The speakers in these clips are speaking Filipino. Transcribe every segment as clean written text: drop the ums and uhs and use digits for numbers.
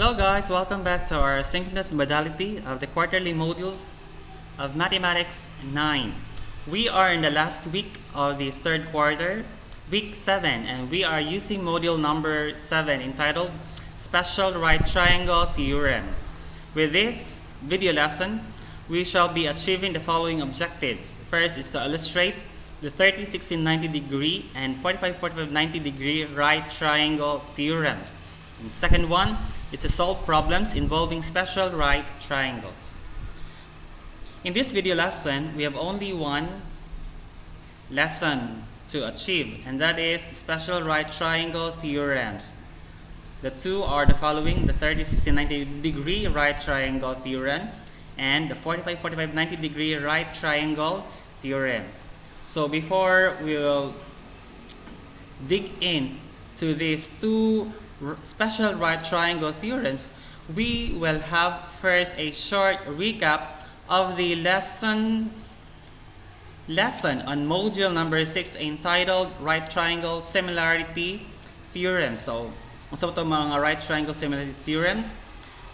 Hello guys, welcome back to our synchronous modality of the quarterly modules of Mathematics 9. We are in the last week of the third quarter, week 7, and we are using module number 7 entitled Special Right Triangle Theorems. With this video lesson, we shall be achieving the following objectives. First is to illustrate the 30, 60, 90 degree and 45, 45, 90 degree right triangle theorems. And second one is to solve problems involving special right triangles. In this video lesson, we have only one lesson to achieve, and that is special right triangle theorems. The two are the following: the 30, 60, 90 degree right triangle theorem and the 45, 45, 90 degree right triangle theorem. So before we will dig into these two special right triangle theorems, we will have first a short recap of the lesson on module number 6 entitled Right Triangle Similarity Theorem. So, sa ito mga right triangle similarity theorems,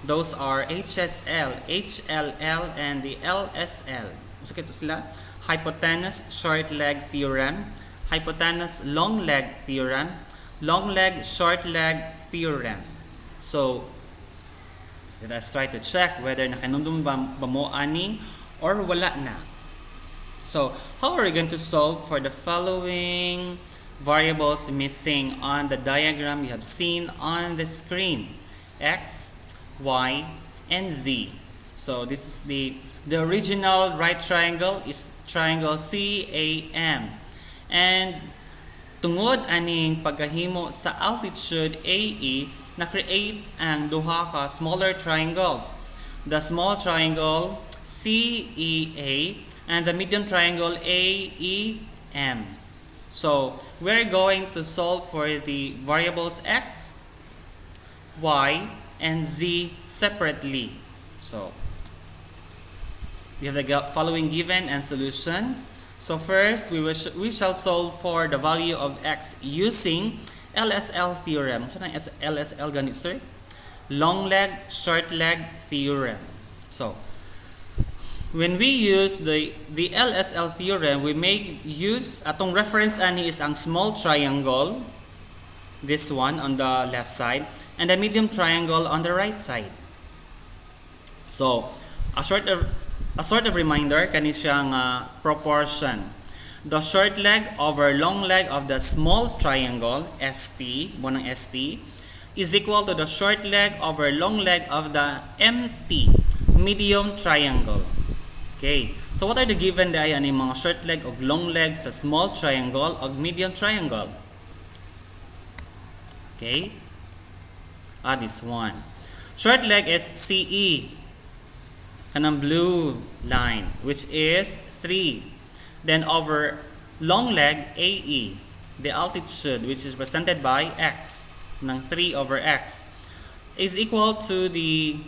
those are HSL, HLL, and the LSL. So, ito sila: hypotenuse short leg theorem, hypotenuse long leg theorem, long leg short leg theorem. So, let us try to check whether nakanumdum ba mo ani or wala na. So, how are we going to solve for the following variables missing on the diagram you have seen on the screen? X, Y, and Z. So, this is the original right triangle is triangle CAM. And tungod aning pagkahimo sa altitude AE, na-create ang duha ka smaller triangles. The small triangle CEA and the medium triangle AEM. So, we're going to solve for the variables X, Y, and Z separately. So, we have the following given and solution. So first, we shall solve for the value of X using LSL theorem. So, LSL ganit, sir? Long leg, short leg theorem. So, when we use the LSL theorem, we may use, atong reference ani is ang small triangle, this one on the left side, and the medium triangle on the right side. So, a sort of reminder, kani siyang proportion. The short leg over long leg of the small triangle, ST, mo ng ST, is equal to the short leg over long leg of the MT, medium triangle. Okay, so what are the given day ani mga short leg o long leg sa small triangle o medium triangle? Okay, this one. Short leg is CE, kanang blue line, which is 3. Then over long leg AE, the altitude, which is represented by X, ng 3 over X, is equal to the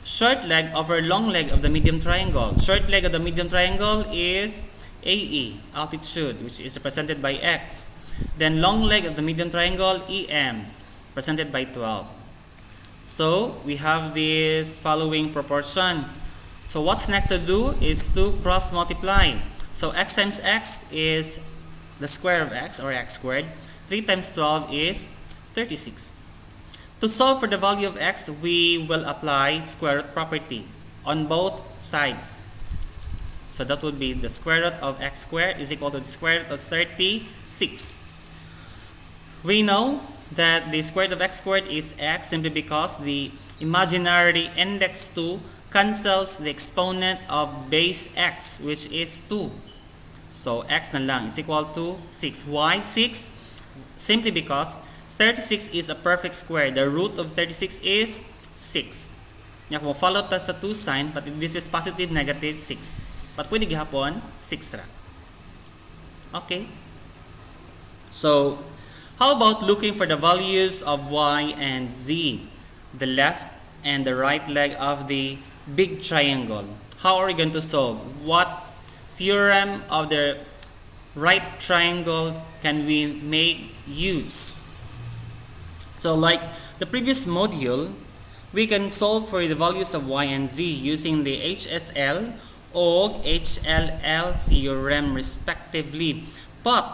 short leg over long leg of the medium triangle. Short leg of the medium triangle is AE, altitude, which is represented by X. Then long leg of the medium triangle EM, represented by 12. So, we have this following proportion. So, what's next to do is to cross multiply. So, X times X is the square of X, or X squared. 3 times 12 is 36. To solve for the value of X, we will apply square root property on both sides. So, that would be the square root of X squared is equal to the square root of 36. We know that the square root of X squared is X simply because the imaginary index 2 cancels the exponent of base X, which is 2. So, X na lang is equal to 6. Why 6? Simply because 36 is a perfect square. The root of 36 is 6. Kung follow ta sa 2 sign, but this is positive, negative, 6. But pwede gihapon, 6 ra. Okay? So, how about looking for the values of Y and Z, the left and the right leg of the big triangle? How are we going to solve? What theorem of the right triangle can we make use? So, like the previous module, we can solve for the values of y and z using the HSL or HLL theorem respectively. But,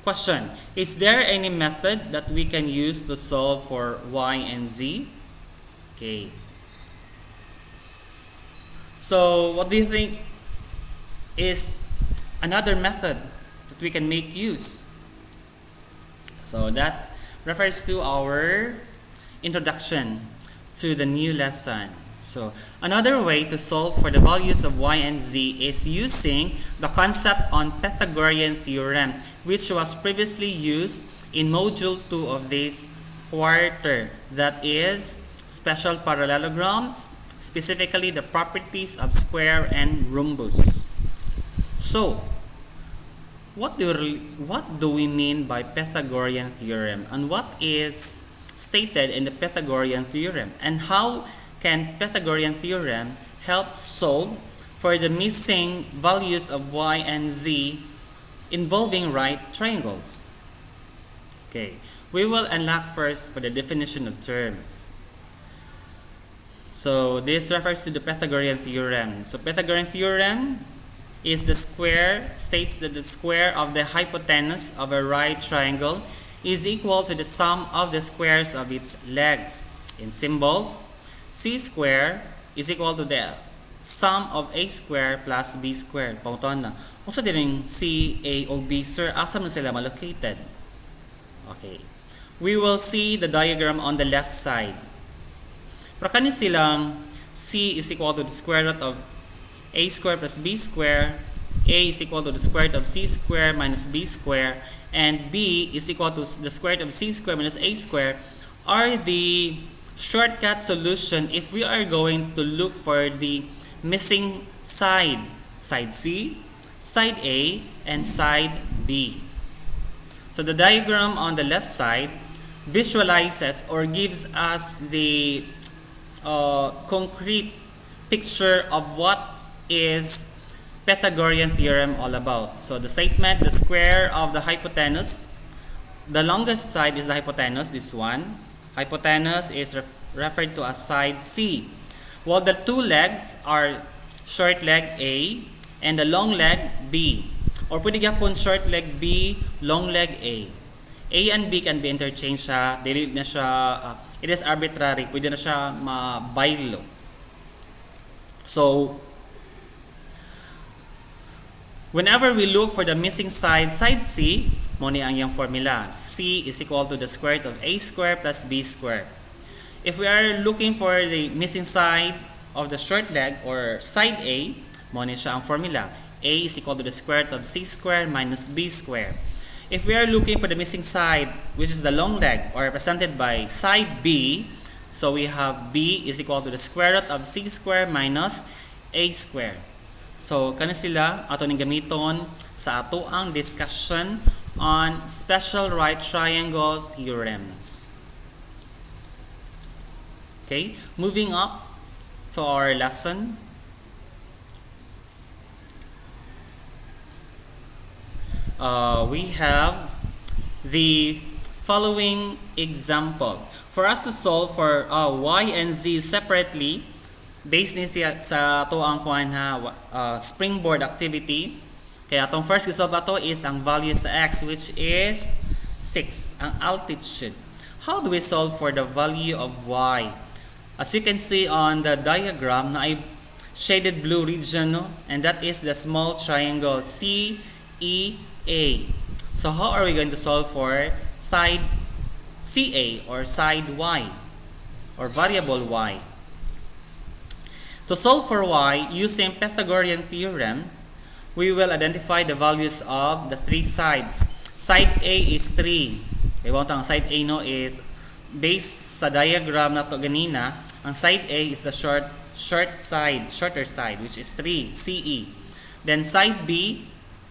question, is there any method that we can use to solve for y and z? Okay. So, what do you think is another method that we can make use? So, that refers to our introduction to the new lesson. So, another way to solve for the values of y and z is using the concept on Pythagorean theorem, which was previously used in module 2 of this quarter. That is special parallelograms, specifically the properties of square and rhombus. So, what do we mean by Pythagorean theorem, and what is stated in the Pythagorean theorem, and how can Pythagorean theorem help solve for the missing values of y and z involving right triangles? Okay, we will unlock first for the definition of terms. So this refers to the Pythagorean theorem. So Pythagorean theorem is states that the square of the hypotenuse of a right triangle is equal to the sum of the squares of its legs. In symbols, c square is equal to the sum of a square plus b square. Pautan na. Kung sa dining c, a, o b, sir, asa man sila located? Okay. We will see the diagram on the left side. Pero kanis silang c is equal to the square root of a square plus b square, a is equal to the square root of c square minus b square, and b is equal to the square root of c square minus a square are the shortcut solution if we are going to look for the missing side. Side C, side A, and side B. So the diagram on the left side visualizes or gives us the concrete picture of what is Pythagorean theorem all about. So the statement, the square of the hypotenuse, the longest side is the hypotenuse, this one. Hypotenuse is referred to as side C. While the two legs are short leg A and the long leg B. Or pwede gyapon short leg B, long leg A. A and B can be interchanged siya. Dili na siya, it is arbitrary. Pwede na siya mabaylo. So, whenever we look for the missing side, side C, mo ni ang yung formula. C is equal to the square root of a square plus b square. If we are looking for the missing side of the short leg or side A, mo ni siya ang formula. A is equal to the square root of c square minus b square. If we are looking for the missing side, which is the long leg or represented by side B, so we have B is equal to the square root of c square minus a square. So, kani sila ato ning gamiton sa ato ang discussion on special right triangle theorems. Okay, moving up to our lesson. We have the following example. For us to solve for y and z separately, based ni siya sa ato ang kuan springboard activity. Kaya atong first gisolve ato is ang value sa x, which is 6, ang altitude. How do we solve for the value of y? As you can see on the diagram na ay shaded blue region, no? And that is the small triangle CEA. So how are we going to solve for side CA or side y or variable y? To solve for y using Pythagorean theorem, we will identify the values of the three sides. Side A is 3. Okay, ang side A no is based sa diagram na to ganina. Ang side A is the shorter side, which is 3, CE. Then side B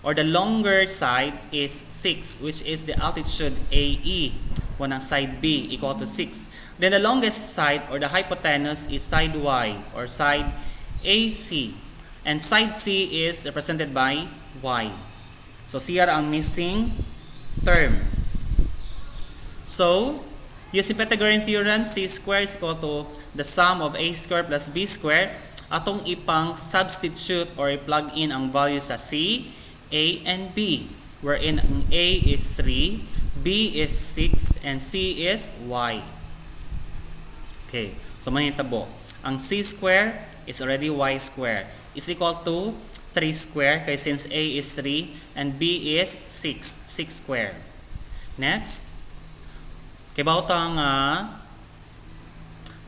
or the longer side is 6, which is the altitude AE. When ang side B equal to 6. Then the longest side or the hypotenuse is side Y or side AC. And side C is represented by Y. So siya ang missing term. So Using Pythagorean theorem, c square is equal to the sum of a square plus b square. Atong ipang substitute or i-plug in ang value sa c, a, and b. Wherein ang a is 3, b is 6, and c is y. Okay, so manitabo. Ang c square is already y square. Is equal to 3 square, kaya since a is 3 and b is 6 square. Next, kibawtang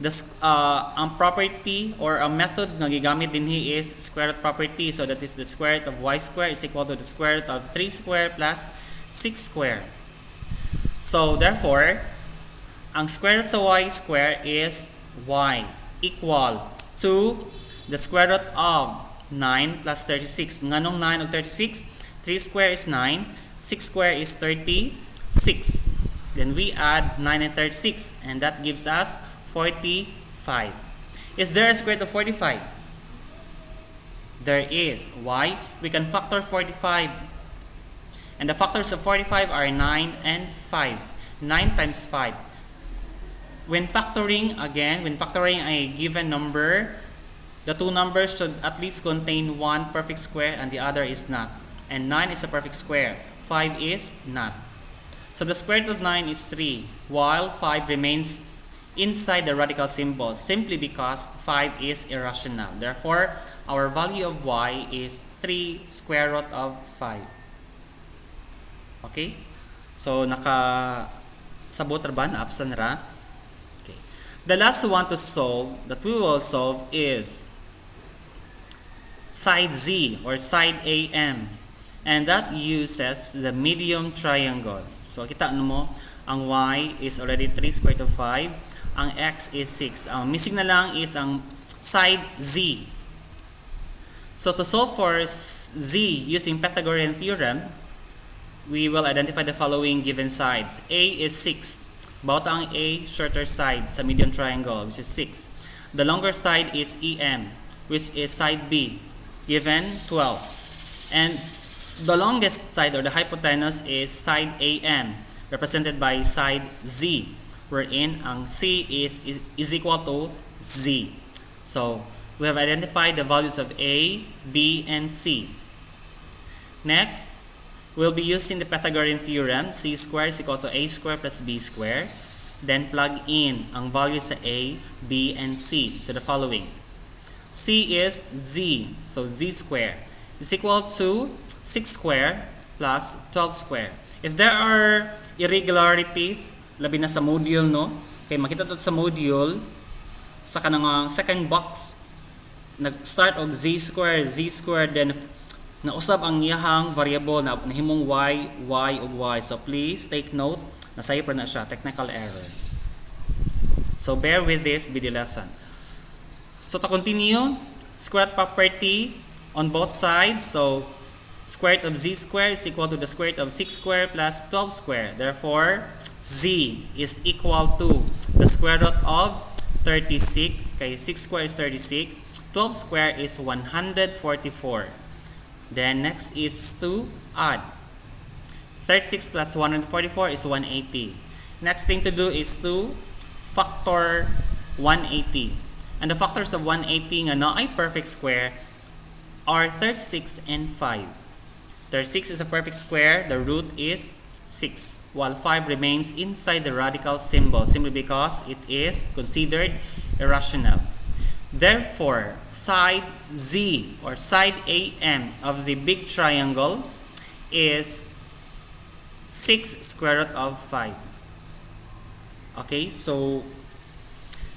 ang property or ang method na gigamit dinhi is square root property. So that is the square root of y square is equal to the square root of 3 square plus 6 square. So therefore, ang square root sa y square is y equal to the square root of 9 plus 36. Nganong 9 ug 36? 3 square is 9, 6 square is 36. Then we add 9 and 36, and that gives us 45. Is there a square root of 45? There is. Why? We can factor 45. And the factors of 45 are 9 and 5. 9 times 5. When factoring a given number, the two numbers should at least contain one perfect square and the other is not. And 9 is a perfect square. 5 is not. So the square root of 9 is 3, while 5 remains inside the radical symbol simply because 5 is irrational. Therefore, our value of y is 3 square root of 5. Okay? So, sabot ra ba? Naapsan ra? Okay. The last one to solve, that we will solve is side z or side AM. And that uses the medium triangle. So, kita mo, ang y is already 3 square root of 5. Ang x is 6. Ang missing na lang is ang side z. So, to solve for z using Pythagorean theorem, we will identify the following given sides. A is 6. Bawat ang A, shorter side sa medium triangle, which is 6. The longer side is EM, which is side B, given 12. And the longest side or the hypotenuse is side AM, represented by side Z, wherein ang C is equal to Z. So, we have identified the values of A, B, and C. Next, we'll be using the Pythagorean theorem. C squared is equal to A squared plus B squared. Then plug in ang values sa A, B, and C to the following. C is Z, so Z squared is equal to 6 square plus 12 square. If there are irregularities, labi na sa module, no? Okay, makita to sa module, sa kanang second box, nag-start og z square, then nausab ang iyahang variable na nahimong y, ug y. So please take note, nasaya pa na siya, technical error. So bear with this video lesson. So to continue, square root property on both sides. So square root of z squared is equal to the square root of 6 squared plus 12 squared. Therefore, z is equal to the square root of 36. Okay, 6 squared is 36. 12 squared is 144. Then next is to add. 36 plus 144 is 180. Next thing to do is to factor 180. And the factors of 180 nga na ay perfect square are 36 and 5. 36 is a perfect square, the root is 6, while 5 remains inside the radical symbol simply because it is considered irrational. Therefore, side Z or side AM of the big triangle is 6 square root of 5. Okay, so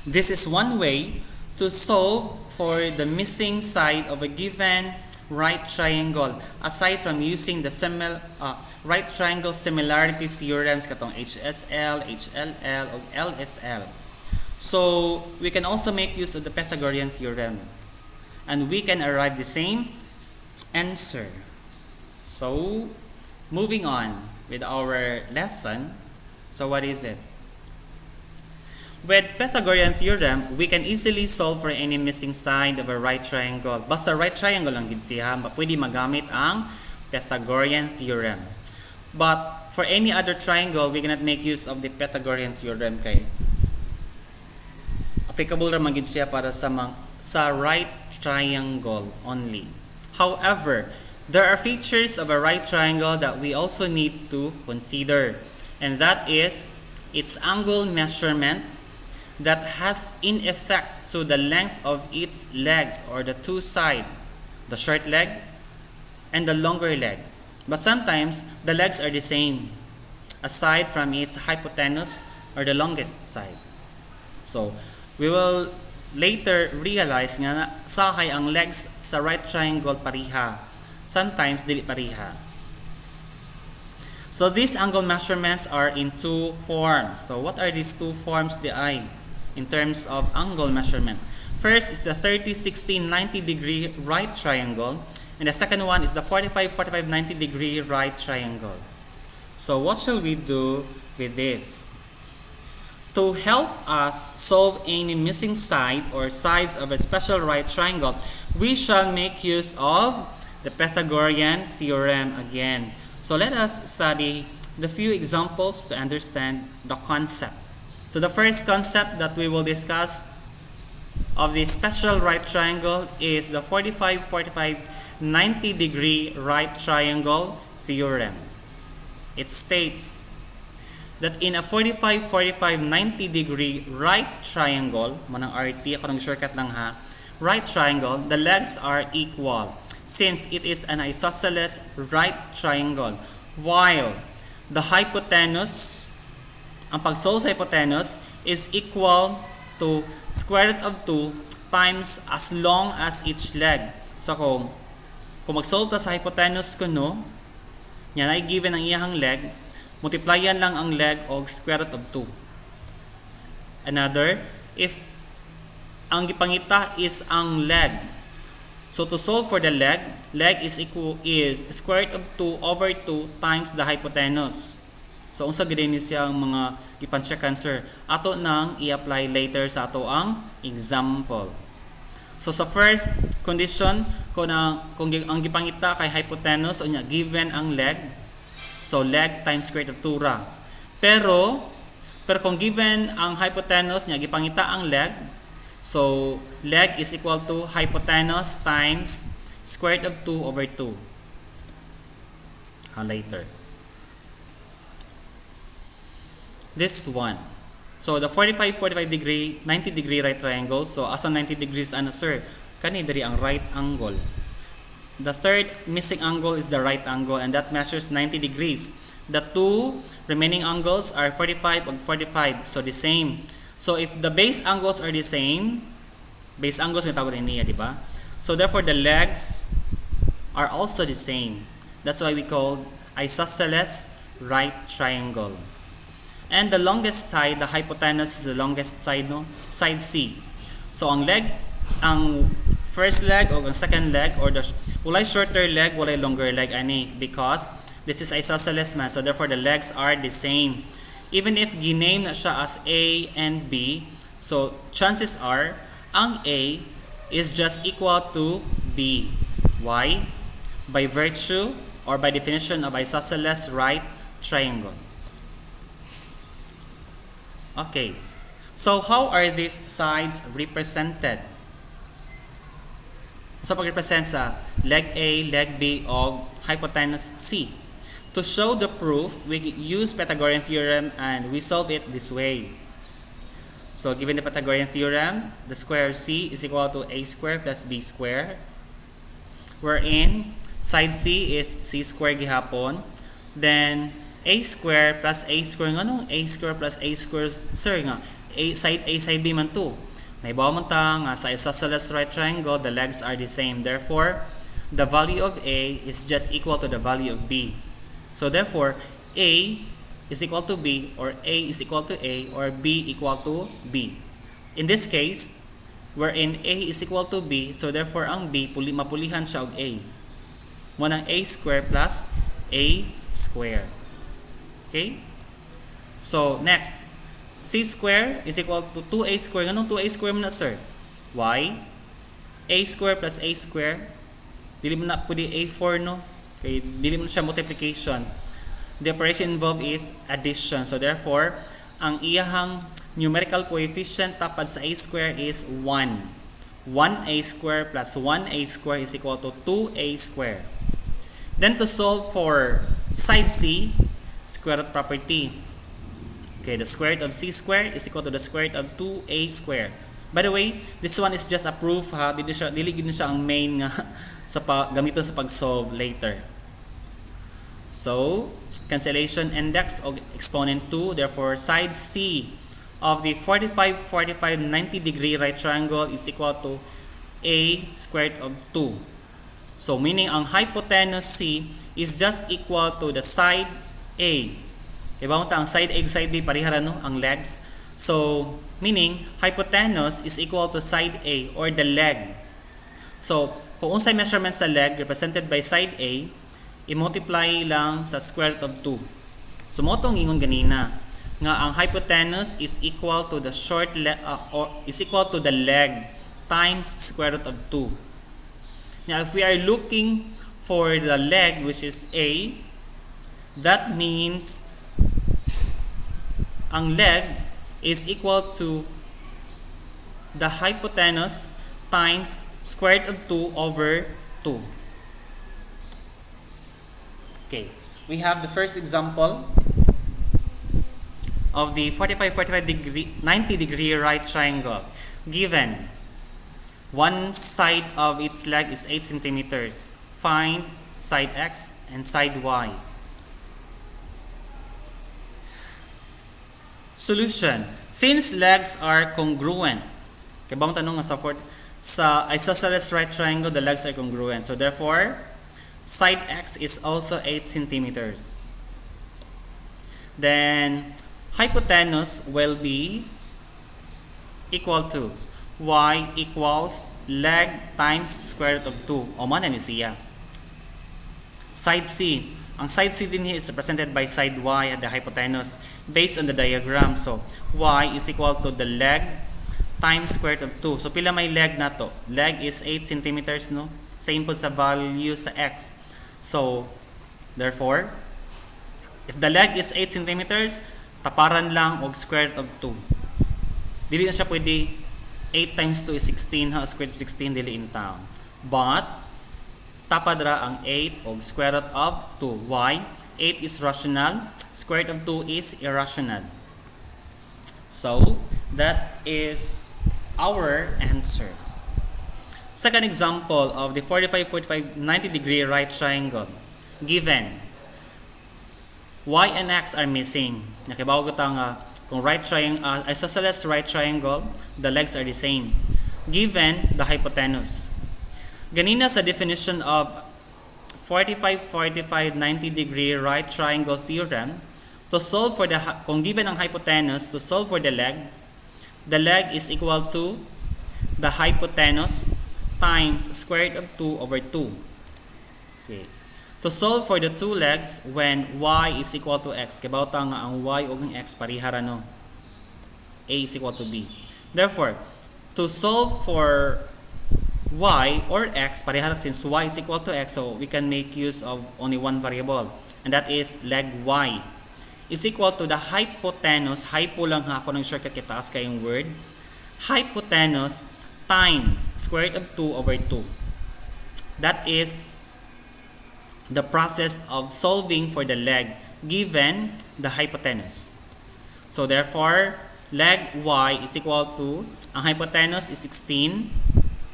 this is one way to solve for the missing side of a given right triangle, aside from using the right triangle similarity theorems katong HSL, HLL, o LSL. So we can also make use of the Pythagorean theorem and we can arrive the same answer. So moving on with our lesson. So what is it? With Pythagorean theorem, we can easily solve for any missing side of a right triangle. Basta right triangle lang gid siya, pwede magamit ang Pythagorean theorem. But for any other triangle, we cannot make use of the Pythagorean theorem kay applicable ra man gid siya para sa right triangle only. However, there are features of a right triangle that we also need to consider, and that is its angle measurement that has in effect to the length of its legs, or the two sides, the short leg and the longer leg. But sometimes the legs are the same aside from its hypotenuse or the longest side. So we will later realize nga sahay ang legs sa right triangle pariha. Sometimes dili pariha. So these angle measurements are in two forms. So what are these two forms in terms of angle measurement? First is the 30, 60, 90 degree right triangle, and the second one is the 45, 45, 90 degree right triangle. So what shall we do with this? To help us solve any missing side or sides of a special right triangle, we shall make use of the Pythagorean theorem again. So let us study the few examples to understand the concept. So the first concept that we will discuss of the special right triangle is the 45, 45, 90 degree right triangle theorem. It states that in a 45, 45, 90 degree right triangle, manang RT, ako nang shortcut lang ha, right triangle, the legs are equal since it is an isosceles right triangle, while the hypotenuse, ang pag-solve sa hypotenuse is equal to square root of 2 times as long as each leg. So kung mag-solve ta sa hypotenuse kuno, yan ay given ang iyang leg, multiplyan lang ang leg og square root of 2. Another, if ang gipangita is ang leg, so to solve for the leg is square root of 2 over 2 times the hypotenuse. So unsa gid ni siya ang mga gipan-checkan sir? Ato nang i-apply later sa ato ang example. So sa first condition, kung ang gipangita kay hypotenuse unya given ang leg, so leg times square root of 2 ra. Pero kung given ang hypotenuse nya gipangita ang leg, so leg is equal to hypotenuse times square root of 2 over 2. Later. This one. So the 45, 45 degree, 90 degree right triangle. So asa 90 degrees ana sir? Kani diri ang right angle. The third missing angle is the right angle, and that measures 90 degrees. The two remaining angles are 45 and 45, so the same. So if the base angles are the same, base angles may tawag niya, di ba? So therefore the legs are also the same. That's why we call isosceles right triangle. And the longest side, the hypotenuse is the longest side, no? Side C. So ang leg, ang first leg o ang second leg, or the walay shorter leg, walay longer leg ani, because this is isosceles man. So therefore the legs are the same. Even if giname na siya as A and B, so chances are ang A is just equal to B. Why? By virtue or by definition of isosceles right triangle. Okay, so how are these sides represented? So pag-represent sa leg A, leg B, o hypotenuse C. To show the proof, we use Pythagorean theorem and we solve it this way. So given the Pythagorean theorem, the square C is equal to A square plus B square, wherein side C is C square gihapon, then A square plus A square, nga A square plus A square, sir nga, A side B man to. Naibaw man ta nga sa isosceles right triangle, the legs are the same. Therefore, the value of A is just equal to the value of B. So therefore, A is equal to B, or A is equal to A, or B equal to B. In this case, wherein A is equal to B, so therefore ang B, mapulihan siya og A. Muna A square plus A square. Okay? So, next. C square is equal to 2A square. Ganun 2A square mo na, sir? Why? A square plus A square. Dili mo na pwede A4, no? Okay, dili mo na siya multiplication. The operation involved is addition. So therefore, ang iyahang numerical coefficient tapad sa a square is 1. 1a square plus 1a square is equal to 2a square. Then to solve for side c, square root property. Okay, the square root of c squared is equal to the square root of 2a squared. By the way, this one is just a proof ha. Dili gid siya ang main nga gamiton sa pag-solve later. So, cancellation index of exponent 2. Therefore, side C of the 45, 45, 90 degree right triangle is equal to a squared of 2. So, meaning ang hypotenuse C is just equal to the side A. Diba ang side A ug side B parehara no ang legs. So, meaning hypotenuse is equal to side A or the leg. So, kung unsay measurement sa leg represented by side A, i-multiply lang sa square root of 2. So, mo tong ingon ganina nga ang hypotenuse is equal to the or is equal to the leg times square root of 2. Now, if we are looking for the leg which is A, that means ang leg is equal to the hypotenuse times square root of 2 over 2. Okay, we have the first example of the 45, 45 degree, 90 degree right triangle. Given one side of its leg is 8 centimeters. Find side X and side Y. Solution. Since legs are congruent, kaya bang tanong nga sa isosceles right triangle, the legs are congruent. So therefore, side X is also 8 centimeters. Then, hypotenuse will be equal to Y equals leg times square root of 2. O man ni siya. Side C. Ang side C din here is represented by side Y at the hypotenuse based on the diagram. So, Y is equal to the leg times square root of 2. So, pila may leg na to? Leg is 8 centimeters, no? Same po sa value sa X. So, therefore, if the leg is 8 centimeters, taparan lang og square root of 2. Dili na siya pwede 8 times 2 is 16, ha? Square root of 16, dili in town. But, tapad ra ang 8 og square root of 2. Why? 8 is rational, square root of 2 is irrational. So, that is our answer. Second example of the 45, 45, 90 degree right triangle. Given Y and X are missing. Nakibaw ko nga kung right triangle, isosceles right triangle, the legs are the same. Given the hypotenuse. Ganina sa definition of 45, 45, 90 degree right triangle theorem, to solve for the, kung given ang hypotenuse, to solve for the leg is equal to the hypotenuse times square root of 2 over 2. See. To solve for the two legs when y is equal to x, kabauta nga ang y o ang x parihara no. A is equal to b. Therefore, to solve for y or x parihara since y is equal to x, so we can make use of only one variable, and that is leg y is equal to the hypotenuse, hypo lang ha ako ng shortcut kitaas kayong word, hypotenuse times square root of 2 over 2. That is the process of solving for the leg given the hypotenuse. So therefore, leg y is equal to, ang hypotenuse is 16.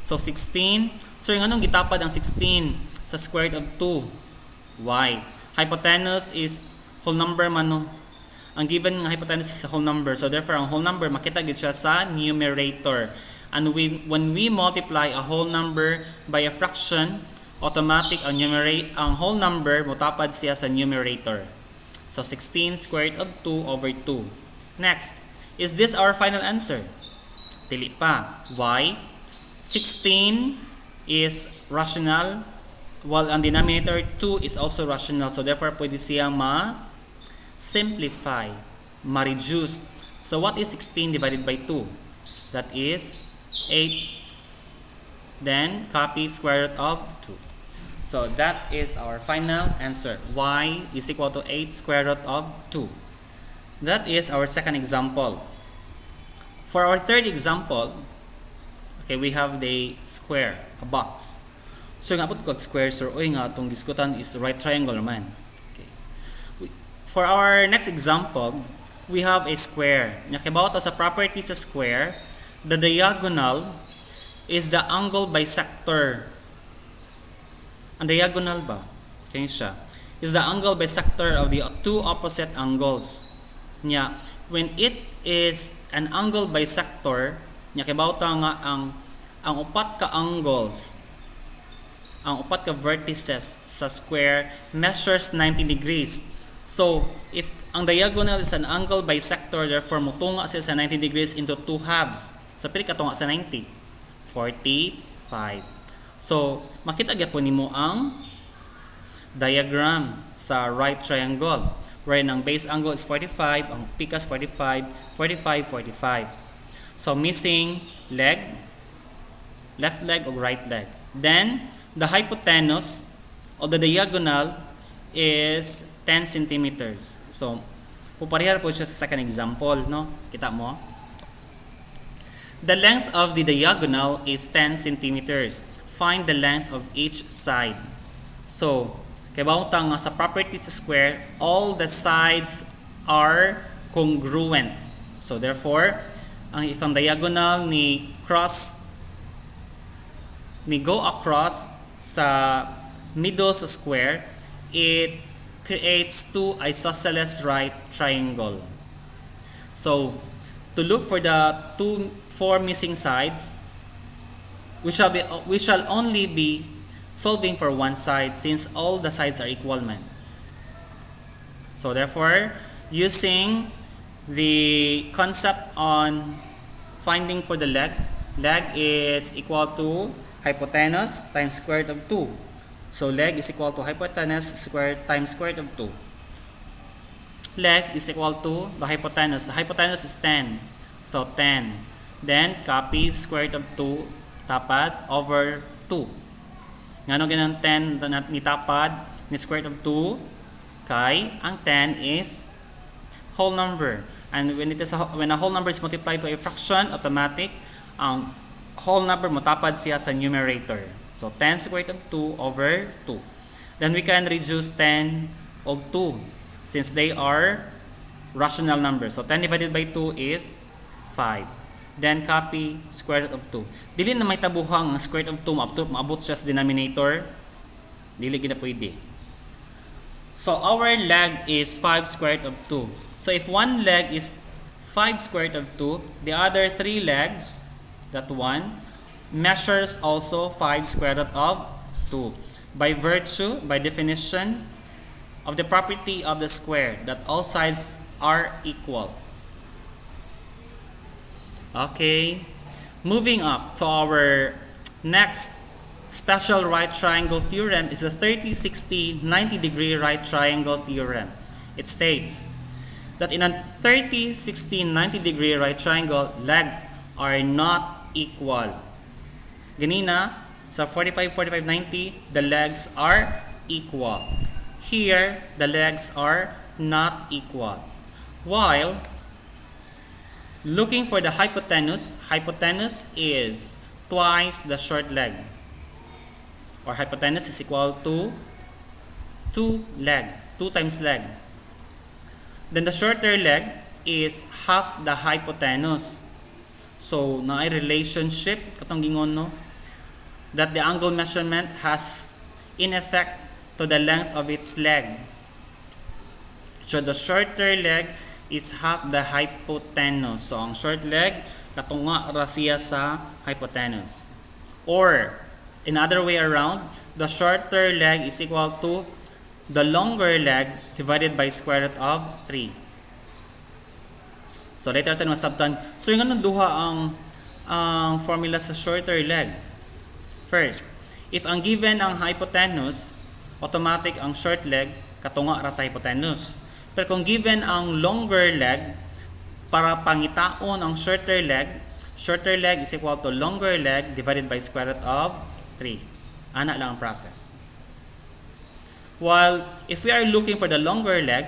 So 16, so yung anong gitapad ang 16 sa square root of 2? Y. Hypotenuse is whole number man no. Ang given ng hypotenuse is a whole number. So therefore, ang whole number makita gid siya sa numerator. And when we multiply a whole number by a fraction, automatic ang whole number motapad siya sa numerator. So 16 square root of 2 over 2. Next, is this our final answer? Dili pa. Why? 16 is rational, while ang denominator 2 is also rational. So therefore, pwede siyang ma-simplify, ma-reduce. So what is 16 divided by 2? That is 8. Then, copy square root of 2. So that is our final answer. Y is equal to 8 square root of 2. That is our second example. For our third example, okay, we have the square, a box. So yung abot kag square, sir, oy nga itong diskutan is right triangle naman. Okay. For our next example, we have a square. Nakibaw to sa property sa square, the diagonal is the angle bisector. Ang diagonal ba? Kaya siya. Is the angle bisector of the two opposite angles. Nya, when it is an angle bisector, nakibaw ta nga ang upat ka angles, ang upat ka vertices sa square measures 90 degrees. So, if ang diagonal is an angle bisector, therefore mutunga siya sa 90 degrees into two halves. So, pili ka tunga sa 90. 45. So, makita gyapon nimo ang diagram sa right triangle, where ang base angle is 45, ang picas 45, 45, 45. So, missing leg, left leg or right leg. Then, the hypotenuse or the diagonal is 10 centimeters. So, puparehar po siya sa second example, no? Kita mo? The length of the diagonal is 10 centimeters. Find the length of each side. So, kaya bawang sa property sa square, all the sides are congruent. So, therefore, if ang diagonal ni go across sa middle sa square, it creates two isosceles right triangle. So, to look for the four missing sides, we shall only be solving for one side since all the sides are equal man. So therefore, using the concept on finding for the leg is equal to hypotenuse times square root of 2. So leg is equal to hypotenuse times square root of 2. Leg is equal to the hypotenuse. The hypotenuse is 10. So 10. Then copy square root of 2 tapad over 2. Ngano ganang 10 na nitapad ni square root of 2 kay ang 10 is whole number. And when a whole number is multiplied to a fraction, automatic ang whole number motapad siya sa numerator. So 10 square root of 2 over 2. Then we can reduce 10 of 2 since they are rational numbers. So 10 divided by 2 is 5. Then copy square root of 2. Dili na may tabuhang ang square root of 2 maabot siya sa denominator. Dili gina pwede. So our leg is 5 square root of 2. So if one leg is 5 square root of 2, the other 3 legs, that one, measures also 5 square root of 2. By virtue, by definition of the property of the square, that all sides are equal. Okay, moving up to our next special right triangle theorem is the 30, 60, 90 degree right triangle theorem. It states that in a 30, 60, 90 degree right triangle, legs are not equal. Ganina, sa 45, 45, 90, the legs are equal. Here, the legs are not equal. While looking for the hypotenuse is twice the short leg. Or hypotenuse is equal to 2 times leg. Then the shorter leg is half the hypotenuse. So, na ay relationship, katong gingon no, that the angle measurement has in effect to the length of its leg. So, the shorter leg is half the hypotenuse. So, ang short leg, katunga ra siya sa hypotenuse. Or, in other way around, the shorter leg is equal to the longer leg divided by square root of 3. So, later natin masabtan. So, yung anong duha ang formula sa shorter leg? First, if ang given ang hypotenuse, automatic ang short leg, katunga ra sa hypotenuse. Pero kung given ang longer leg, para pangitaon ang shorter leg is equal to longer leg divided by square root of 3. Ana lang ang process. While if we are looking for the longer leg,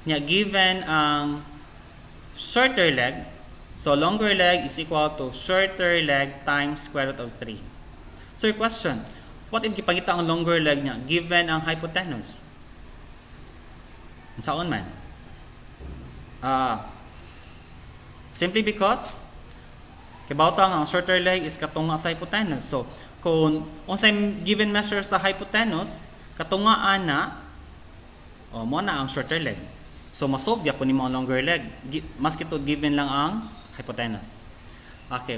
given ang shorter leg, so longer leg is equal to shorter leg times square root of 3. So your question, what if gipangita ang longer leg niya given ang hypotenuse? Saan man? Simply because kibawtang ang shorter leg is katunga sa hypotenuse. So kung unsay given measure sa hypotenuse, katungaan na mo na ang shorter leg. So masolve gyapon nimo ang longer leg maski to given lang ang hypotenuse. Okay,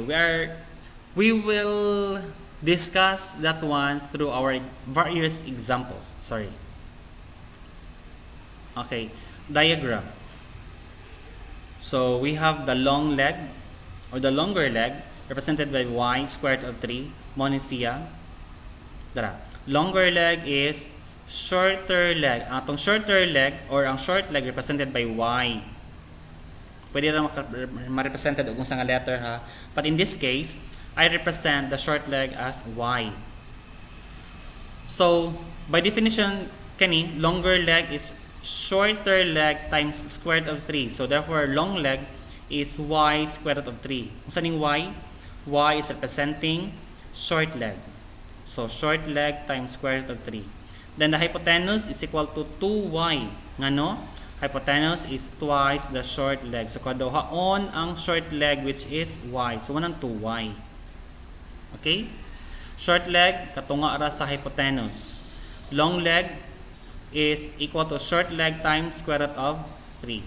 we will discuss that one through our various examples. Sorry. Okay, diagram. So we have the long leg or the longer leg represented by y squared of 3 mo ni siya. Dara. Longer leg is shorter leg. Atong shorter leg or ang short leg represented by y. Pwede na ma-represented og unsa nga letter ha. But in this case, I represent the short leg as y. So, by definition kani, longer leg is shorter leg times square root of 3. So therefore, long leg is y square root of 3. Unsa ning y? Y is representing short leg. So short leg times square root of 3. Then the hypotenuse is equal to 2y. Ngano? Hypotenuse is twice the short leg. So kaduhaon ang short leg which is y. So 1 ang 2y. Okay? Short leg katunga ra sa hypotenuse. Long leg is equal to short leg times square root of 3.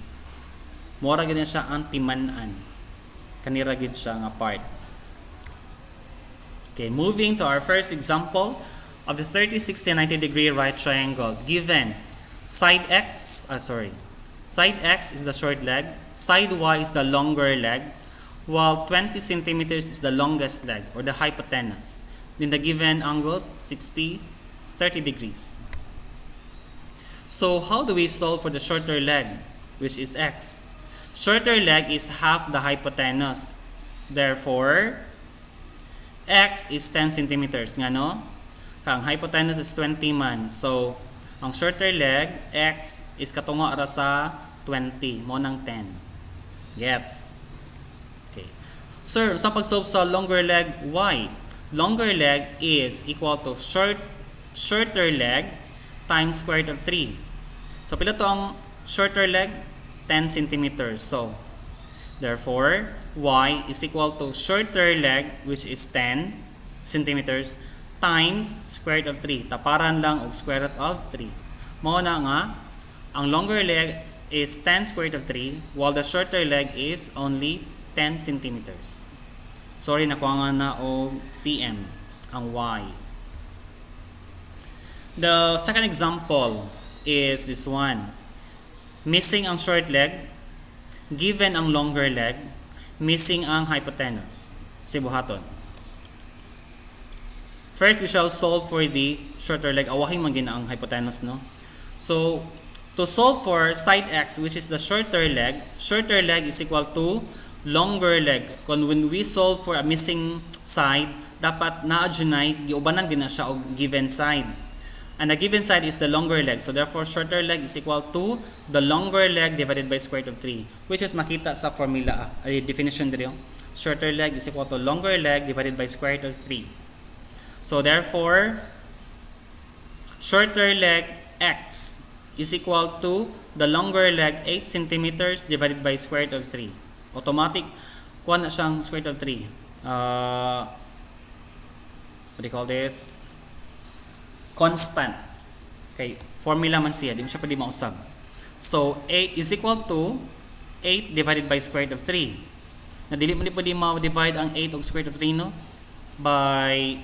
Mora gid siya ang timan-an. Kanira gid siya nga part. Okay, moving to our first example of the 30, 60, 90 degree right triangle. Given side x is the short leg, side y is the longer leg, while 20 centimeters is the longest leg or the hypotenuse. Then the given angles 60, 30 degrees. So how do we solve for the shorter leg, which is x? Shorter leg is half the hypotenuse. Therefore, x is 10 centimeters. Nga no? Kang hypotenuse is 20 man. So, ang shorter leg, x is katunga ra sa 20. Mo ng 10. Gets? Okay. Sir, sa pag-solve sa longer leg, y? Longer leg is equal to shorter leg times square root of 3. So, pila to ang shorter leg? 10 centimeters. So, therefore, y is equal to shorter leg, which is 10 centimeters, times square root of 3. Taparan lang og square root of 3. Mao na nga, ang longer leg is 10 square root of 3, while the shorter leg is only 10 centimeters. Sorry, nakuha nga na og cm, ang y. The second example is this one. Missing ang short leg, given ang longer leg, missing ang hypotenuse. Sibuhaton. First, we shall solve for the shorter leg. Awahin man gina ang hypotenuse, no? So, to solve for side x, which is the shorter leg is equal to longer leg. Kung when we solve for a missing side, dapat na-adjunay, giubanan gina siya og given side. And the given side is the longer leg. So therefore, shorter leg is equal to the longer leg divided by square root of 3. Which is makita sa formula, definition dito. Shorter leg is equal to longer leg divided by square root of 3. So therefore, shorter leg x is equal to the longer leg 8 centimeters divided by square root of 3. Automatic, kuha na siyang square root of 3. What do you call this? Constant. Okay, formula man siya, di mo siya pwede mausab. So, a is equal to 8 divided by square root of 3. Nadili mo di pwede ma-divide ang 8 og square root of 3, no? By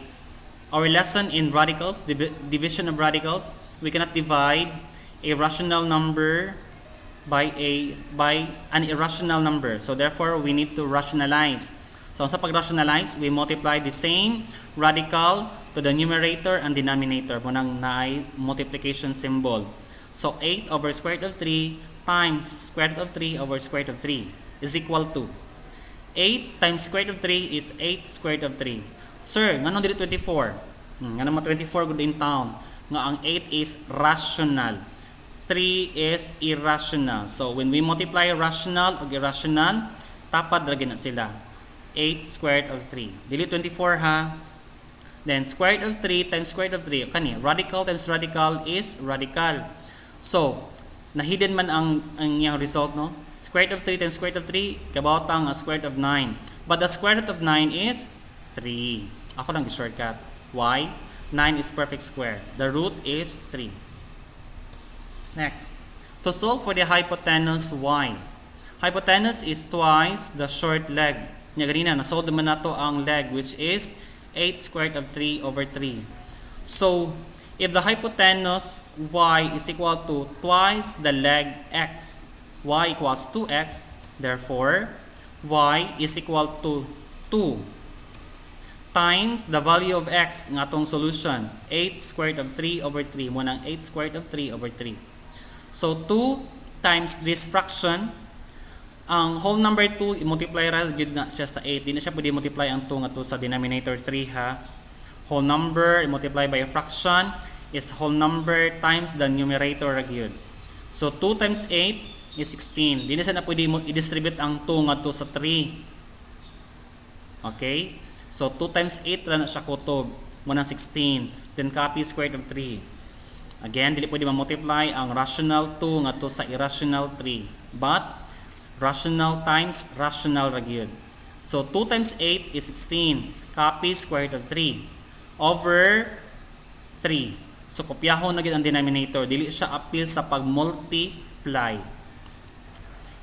our lesson in radicals, division of radicals, we cannot divide a rational number by an irrational number. So, therefore, we need to rationalize. So, sa pag-rationalize, we multiply the same radical to the numerator and denominator. Munang naay multiplication symbol. So 8 over square root of 3 times square root of 3 over square root of 3 is equal to 8 times square root of 3 is 8 square root of 3. Sir, nganong dili 24? Nganong ma 24 good in town? nga ang 8 is rational. 3 is irrational. So when we multiply rational ug irrational, tapad ra gina sila. 8 squared of 3. Dili 24 ha. Then square root of 3 times square root of 3. Kani, radical times radical is radical. So, na-hidden man ang iyang result, no? Square root of 3 times square root of 3, kabawtang square root of 9. But the square root of 9 is 3. Ako lang i-shortcut. Why? 9 is perfect square. The root is 3. Next. To solve for the hypotenuse y. Hypotenuse is twice the short leg. Nya ganina, na-solve naman nato ang leg which is 8 squared of 3 over 3. So, if the hypotenuse y is equal to twice the leg x, y equals 2x, therefore, y is equal to 2 times the value of x ng atong solution, 8 squared of 3 over 3. Munang 8 squared of 3 over 3. So, 2 times this fraction, ang whole number 2, i-multiply ra gid na siya sa 8. Di na siya pwede multiply ang 2 nga to sa denominator 3 ha. Whole number i-multiply by a fraction is whole number times the numerator ra gyud. So 2 times 8 is 16. Di na siya na pwede i-distribute ang 2 nga to sa 3. Okay? So 2 times 8 ra na siya kutob. Muna 16. Then copy square root of 3. Again, dili pwede ma-multiply ang rational 2 nga to sa irrational 3. But rational times rational ra gyud. So 2 times 8 is 16. Copy square root of 3 over 3. So kopyahon na gyud ang denominator. Dili siya appeal sa pag-multiply.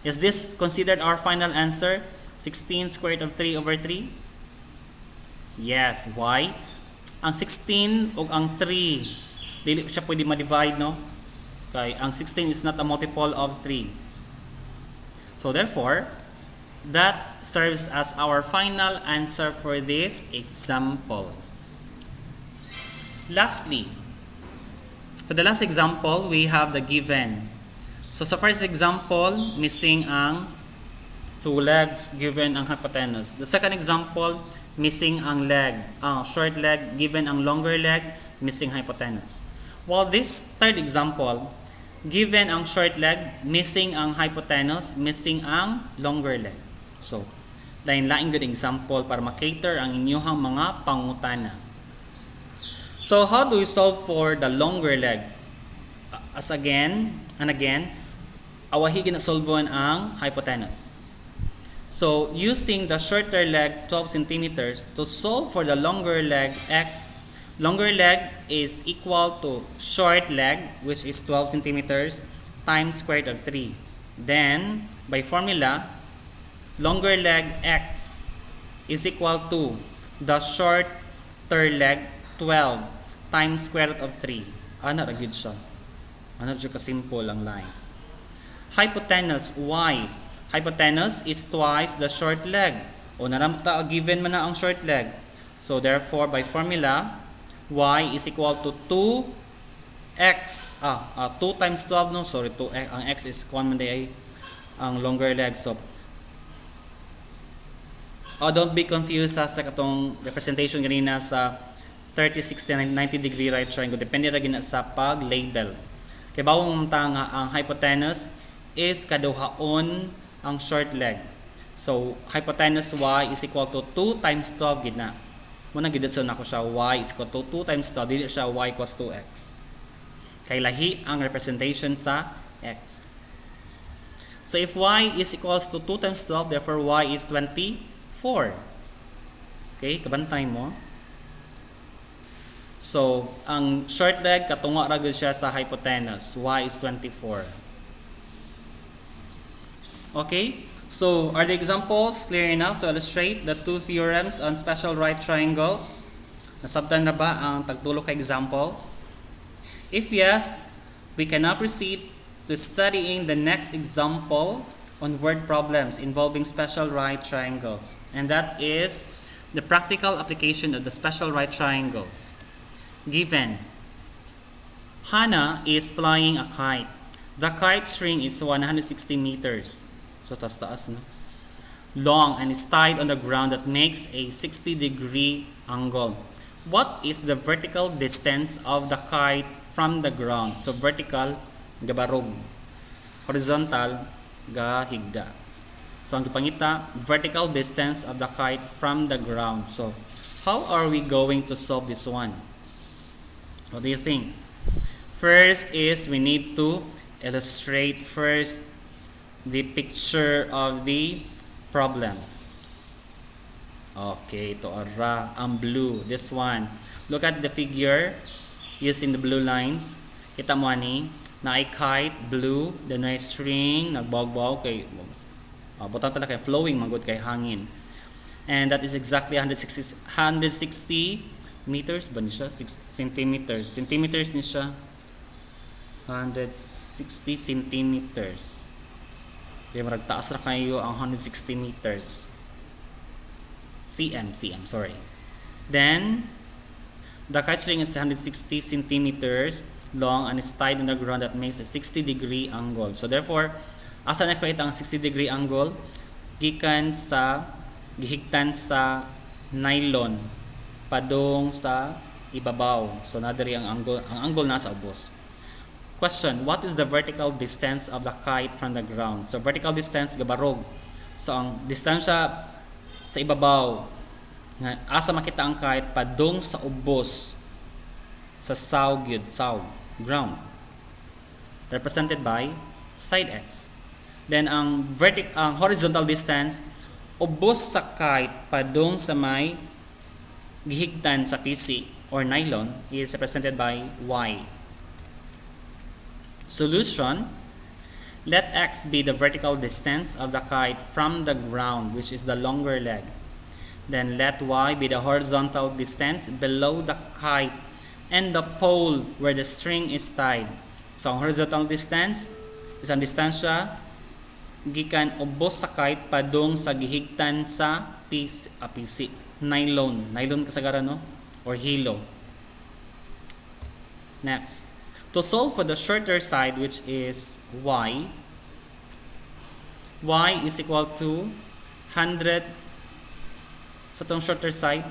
Is this considered our final answer? 16 square root of 3 over 3? Yes. Why? Ang 16 ug ang 3 dili siya pwede ma-divide, no? Okay, ang 16 is not a multiple of 3. So therefore, that serves as our final answer for this example. Lastly, for the last example, we have the given. So sa first example, missing ang 2 legs given ang hypotenuse. The second example, missing ang leg, ang short leg given ang longer leg, missing hypotenuse. While this third example, given ang short leg, missing ang hypotenuse, missing ang longer leg. So, lain-lain good example para makater ang inyong mga pangutana. So, how do we solve for the longer leg? As again, awahi ginasolvean ang hypotenuse. So, using the shorter leg, 12 centimeters, to solve for the longer leg x, longer leg is equal to short leg, which is 12 centimeters, times square root of 3. Then, by formula, longer leg x is equal to the shorter leg, 12, times square root of 3. Ano ra gyud siya? Ano ra ka simple ang line. Hypotenuse y. Hypotenuse is twice the short leg. O naramta given man na ang short leg. So therefore by formula, y is equal to 2x. 2 times 12 no, sorry, 2x. Ang x is common day ang longer leg. So don't be confused sa katong representation ganina sa 30, 60, 90 degree right triangle. Depende ra gina sa pag-label. Kay bawang nga ang hypotenuse is kaduhaon ang short leg. So hypotenuse y is equal to 2 times 12 gid na. Muna gid sa nako siya y is equal to 2 times 12, dili siya y equals 2x. Kay lahi ang representation sa x. So if y is equals to 2 times 12, therefore y is 24. Okay, kabantay mo. So, ang short leg, katungo ra gyud siya sa hypotenuse. Y is 24. Okay? So, are the examples clear enough to illustrate the two theorems on special right triangles? Nasabtan na ba ang tagtulo ka examples? If yes, we can now proceed to studying the next example on word problems involving special right triangles. And that is the practical application of the special right triangles. Given, Hannah is flying a kite. The kite string is 160 meters. So taas-taas na. Long and is tied on the ground that makes a 60-degree angle. What is the vertical distance of the kite from the ground? So vertical, gabarog. Horizontal, gahigda. So ang gipangita, vertical distance of the kite from the ground. So how are we going to solve this one? What do you think? First is we need to illustrate first the picture of the problem. Okay, ito ara, ang blue, this one. Look at the figure using the blue lines. Kita mo ani, na ay kite, blue, then na string, nagbawbaw kay butang talaga kay flowing magud kay hangin. And that is exactly 160 meters ba ni siya? 6 centimeters. Centimeters ni siya. 160 centimeters. Kaya marag taas ra kayo ang 160 meters. cm, sorry. Then, the kite string is 160 centimeters long and is tied on the ground that makes a 60-degree angle. So therefore, asa na-create ang 60-degree angle? Gihigtan sa nylon padung sa ibabaw. So nadiri ang angle nasa ubos. Question, what is the vertical distance of the kite from the ground? So vertical distance, gabarog. So ang distansya sa ibabaw, asa makita ang kite padung sa ubos sa saw, ground. Represented by side x. Then ang horizontal distance, ubos sa kite padung sa may gihigtan sa PC or nylon is represented by y. Solution, let x be the vertical distance of the kite from the ground, which is the longer leg. Then let y be the horizontal distance below the kite and the pole where the string is tied. So ang horizontal distance is ang distansya gikan ubos sa kite padung sa gihigtan sa PC, nylon kasagaran no, or hilo. Next, to solve for the shorter side, which is y is equal to 100. So itong shorter side,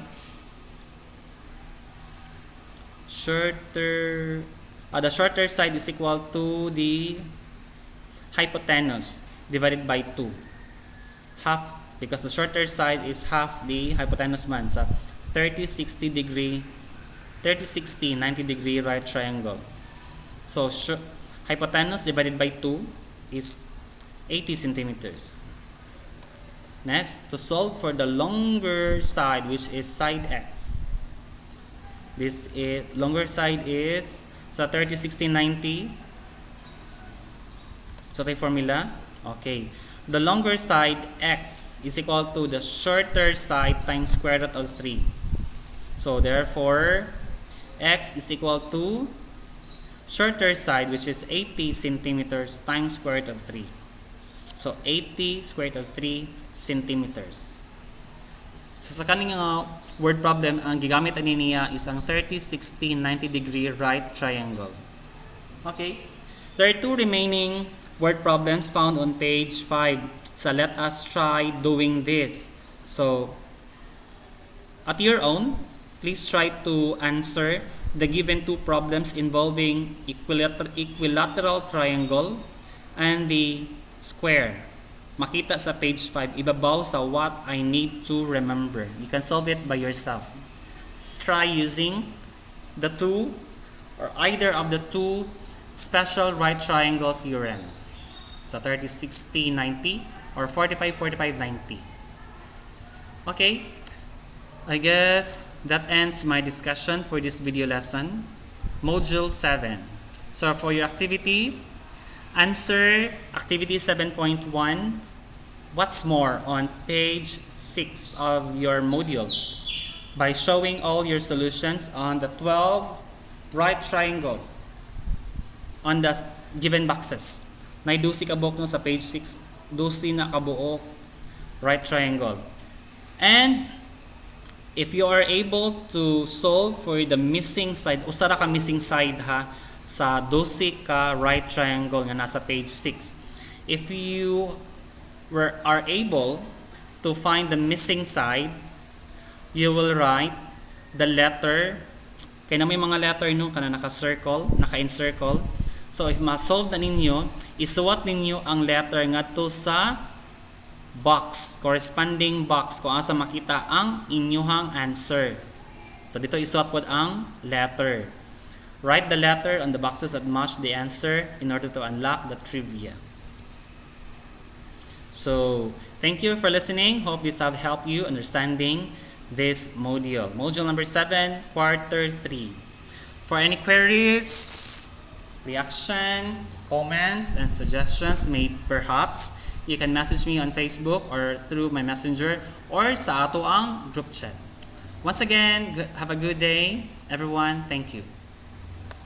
the shorter side is equal to the hypotenuse divided by 2. Half, because the shorter side is half the hypotenuse man sa 90 degree right triangle. So hypotenuse divided by 2 is 80 centimeters. Next, to solve for the longer side, which is side x. This is longer side is sa 30, 60, 90. So the formula, okay. The longer side x is equal to the shorter side times square root of 3. So therefore, x is equal to shorter side, which is 80 centimeters times square root of 3. So 80 square root of 3 centimeters. So sa kaning word problem, ang gigamit ani niya is ang 30, 60, 90 degree right triangle. Okay? There are two remaining word problems found on page 5. So let us try doing this. So at your own, please try to answer the given two problems involving equilateral triangle and the square. Makita sa page 5, ibabaw sa what I need to remember. You can solve it by yourself. Try using the two or either of the two special right triangle theorems. So 30, 60, 90 or 45, 45, 90. Okay, I guess that ends my discussion for this video lesson, Module 7. So for your activity, answer activity 7.1, what's more, on page 6 of your module by showing all your solutions on the 12 right triangles on the given boxes. May 12 kabuk no sa page 6, 12 na kabuok right triangle. And if you are able to solve for the missing side, usara ka missing side ha, sa 12 ka right triangle nga nasa page 6. If you are able to find the missing side, you will write the letter. Kaya na may mga letter no, kana naka-circle, naka-encircle. So if ma-solve na ninyo, isuwat ninyo ang letter ngadto sa box, corresponding box kung asa makita ang inyuhang answer. So dito isuwat pod ang letter. Write the letter on the boxes that match the answer in order to unlock the trivia. So, thank you for listening. Hope this have helped you understanding this module. Module number 7, quarter 3. For any queries, reaction, comments, and suggestions made perhaps, you can message me on Facebook or through my messenger or sa ato ang group chat. Once again, have a good day, everyone. Thank you.